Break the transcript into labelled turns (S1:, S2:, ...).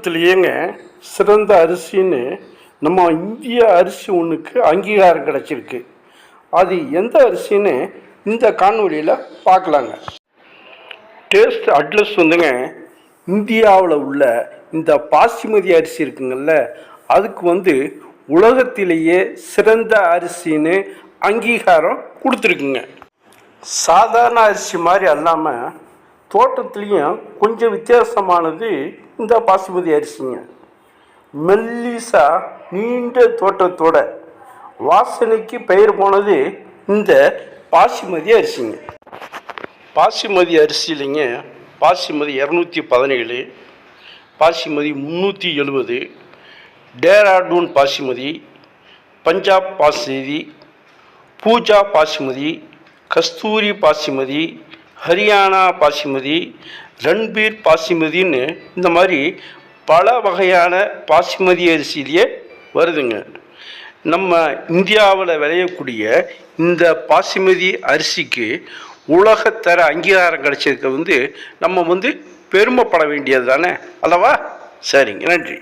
S1: தோட்டத்திலேயேங்க சிறந்த அரிசின்னு நம்ம இந்திய அரிசி ஒன்றுக்கு அங்கீகாரம் கிடச்சிருக்கு. அது எந்த அரிசின்னு இந்த காணொலியில் பார்க்கலாங்க. டேஸ்ட் அட்லஸ் வந்துங்க இந்தியாவில் உள்ள இந்த பாசுமதி அரிசி இருக்குங்கள்ல, அதுக்கு உலகத்திலேயே சிறந்த அரிசின்னு அங்கீகாரம் கொடுத்துருக்குங்க. சாதாரண அரிசி மாதிரி அல்லாமல் தோட்டத்துலேயும் கொஞ்சம் வித்தியாசமானது இந்த பாசுமதி அரிசிங்க. மெல்லிசா நீண்ட தோட்டத்தோட வாசனைக்கு பெயர் போனது இந்த பாசுமதி அரிசிங்க. பாசுமதி அரிசியிலைங்க பாசுமதி 217, பாசுமதி 370, டேராடூன் பாசுமதி, பஞ்சாப் பாசுமதி, பூஜா பாசுமதி, கஸ்தூரி பாசுமதி, ஹரியானா பாசுமதி, ரன்பீர் பாசுமதின்னு இந்த மாதிரி பல வகையான பாசுமதி அரிசியிலேயே வருதுங்க. நம்ம இந்தியாவில் விளையக்கூடிய இந்த பாசுமதி அரிசிக்கு உலகத்தர அங்கீகாரம் கிடைச்சதுக்கு நம்ம பெருமைப்பட வேண்டியது தானே அல்லவா? சரிங்க, நன்றி.